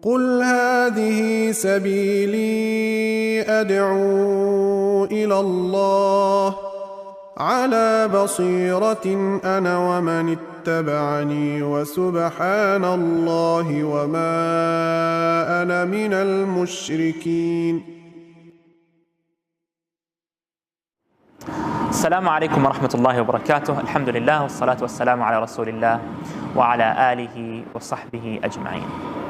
قل هذه سبيلي أدعو إلى الله على بصيرة أنا ومن اتبعني وسبحان الله وما أنا من المشركين. السلام عليكم ورحمة الله وبركاته. الحمد لله والصلاة والسلام على رسول الله وعلى آله وصحبه أجمعين.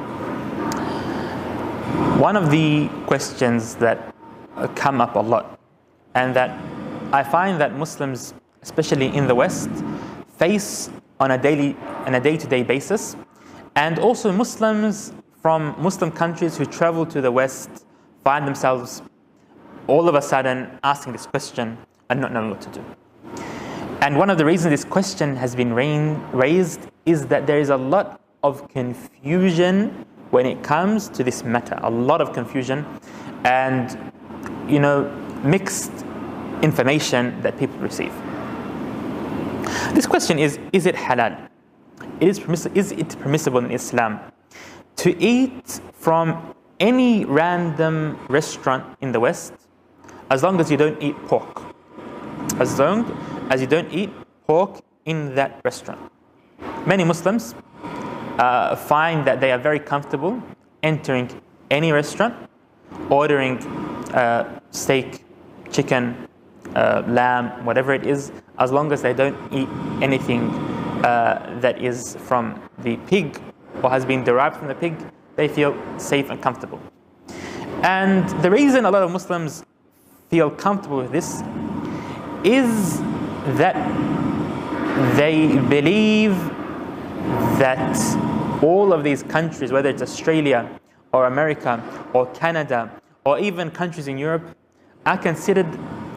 One of the questions that come up a lot, and that I find that Muslims, especially in the West, face on a day-to-day basis, and also Muslims from Muslim countries who travel to the West find themselves all of a sudden asking this question and not knowing what to do. And one of the reasons this question has been raised is that there is a lot of confusion when it comes to this matter. A lot of confusion and, mixed information that people receive. This question is it halal? Is it permissible in Islam to eat from any random restaurant in the West as long as you don't eat pork? As long as you don't eat pork in that restaurant. Many Muslims find that they are very comfortable entering any restaurant, ordering steak, chicken, lamb, whatever it is, as long as they don't eat anything that is from the pig or has been derived from the pig. They feel safe and comfortable. And the reason a lot of Muslims feel comfortable with this is that they believe that all of these countries, whether it's Australia or America or Canada or even countries in Europe, are considered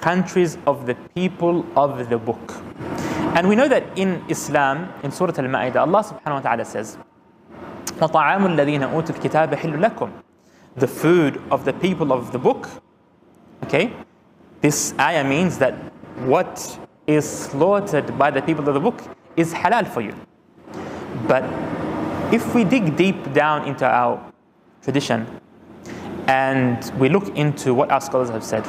countries of the people of the book. And we know that in Islam, in Surah Al-Ma'idah, Allah subhanahu wa ta'ala says, وَطَعَامُ الَّذِينَ أُوتُوا الْكِتَابَ حِلٌّ لَكُمْ. The food of the people of the book. Okay? This ayah means that what is slaughtered by the people of the book is halal for you. But if we dig deep down into our tradition and we look into what our scholars have said,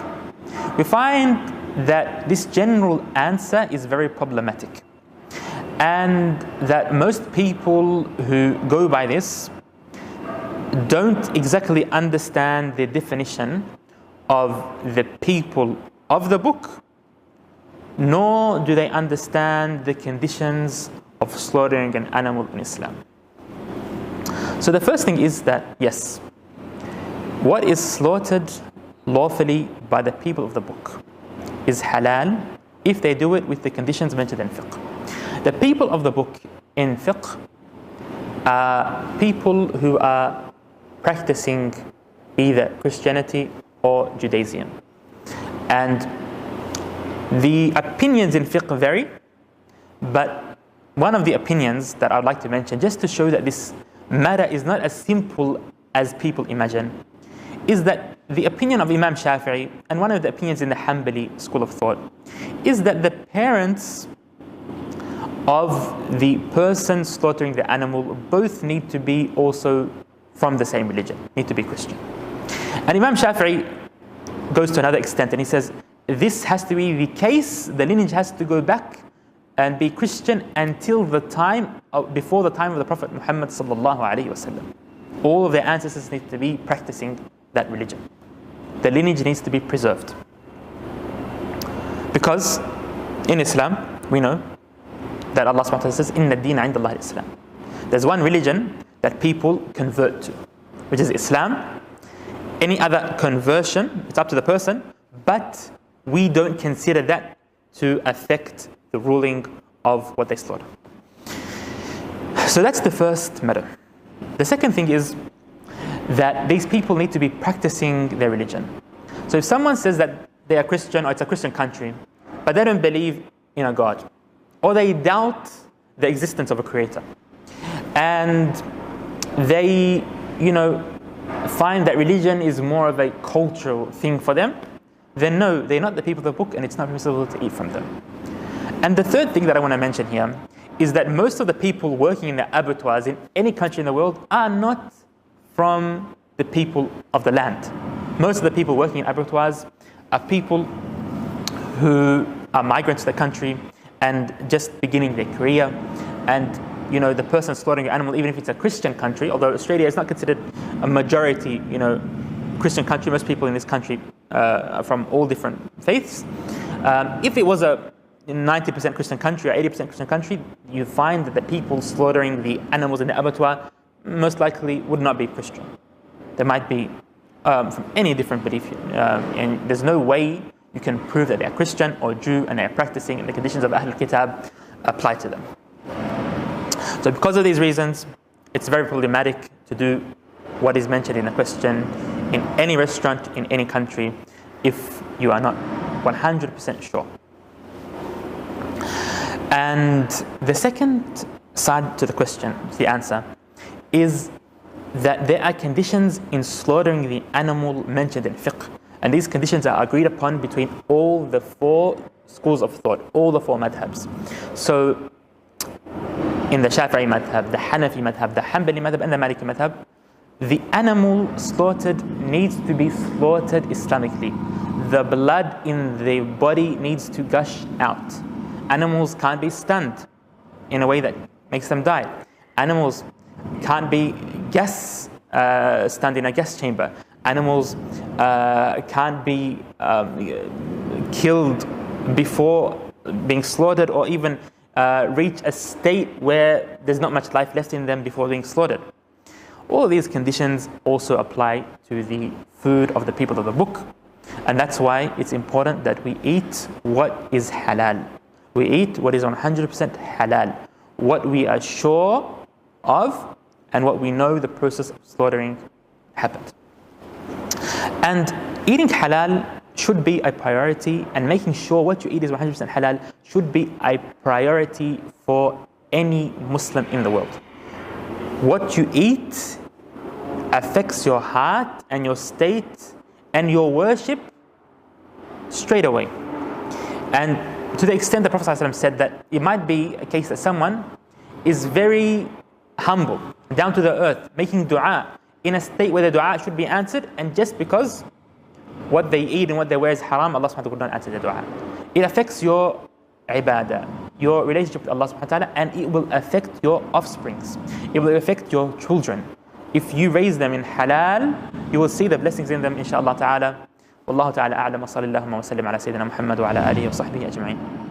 we find that this general answer is very problematic, and that most people who go by this don't exactly understand the definition of the people of the book, nor do they understand the conditions of slaughtering an animal in Islam. So the first thing is that, yes, what is slaughtered lawfully by the people of the book is halal if they do it with the conditions mentioned in fiqh. The people of the book in fiqh are people who are practicing either Christianity or Judaism. And the opinions in fiqh vary, but one of the opinions that I'd like to mention, just to show that this matter is not as simple as people imagine, is that the opinion of Imam Shafi'i, and one of the opinions in the Hanbali school of thought, is that the parents of the person slaughtering the animal both need to be also from the same religion, need to be Christian. And Imam Shafi'i goes to another extent and he says, this has to be the case, the lineage has to go back and be Christian until the time, before the time of the Prophet Muhammad sallallahu alaihi wasallam. All of their ancestors need to be practicing that religion. The lineage needs to be preserved. Because in Islam, we know that Allah subhanahu wa ta'ala says, Inna ad-deena 'inda Allah al-Islam. There's one religion that people convert to, which is Islam. Any other conversion, it's up to the person, but we don't consider that to affect the ruling of what they slaughter. So that's the first matter. The second thing is that these people need to be practicing their religion. So if someone says that they are Christian, or it's a Christian country, but they don't believe in a God, or they doubt the existence of a creator, and they, find that religion is more of a cultural thing for them, then no, they're not the people of the book, and it's not permissible to eat from them. And the third thing that I want to mention here is that most of the people working in the abattoirs in any country in the world are not from the people of the land. Most of the people working in abattoirs are people who are migrants to the country and just beginning their career. And the person slaughtering an animal, even if it's a Christian country, although Australia is not considered a majority, Christian country, most people in this country are from all different faiths. If it was a 90% Christian country or 80% Christian country, you find that the people slaughtering the animals in the abattoir most likely would not be Christian. They might be from any different belief, and there's no way you can prove that they are Christian or Jew and they are practicing, and the conditions of Ahl Al Kitab apply to them. So because of these reasons, it's very problematic to do what is mentioned in the question in any restaurant in any country if you are not 100% sure. And the second side to the question, the answer, is that there are conditions in slaughtering the animal mentioned in fiqh. And these conditions are agreed upon between all the 4 schools of thought, all the 4 madhabs. So in the Shafi'i madhab, the Hanafi madhab, the Hanbali madhab, and the Maliki madhab, the animal slaughtered needs to be slaughtered Islamically. The blood in the body needs to gush out. Animals can't be stunned in a way that makes them die. Animals can't be stunned in a gas chamber. Animals can't be killed before being slaughtered, or even reach a state where there's not much life left in them before being slaughtered. All of these conditions also apply to the food of the people of the book, and that's why it's important that we eat what is halal. We eat what is 100% halal, what we are sure of, and what we know the process of slaughtering happened. And eating halal should be a priority, and making sure what you eat is 100% halal should be a priority for any Muslim in the world. What you eat affects your heart and your state and your worship straight away. And to the extent the Prophet ﷺ said that it might be a case that someone is very humble, down to the earth, making dua in a state where the dua should be answered, and just because what they eat and what they wear is haram, Allah subhanahu wa ta'ala will not answer the dua. It affects your ibadah, your relationship with Allah subhanahu wa ta'ala, and it will affect your offsprings. It will affect your children. If you raise them in halal, you will see the blessings in them, inshaAllah ta'ala. Wallahu ta'ala a'lam wa sallallahu wa sallam ala Sayyidina Muhammad wa ala alihi wa sahbihi ajma'in.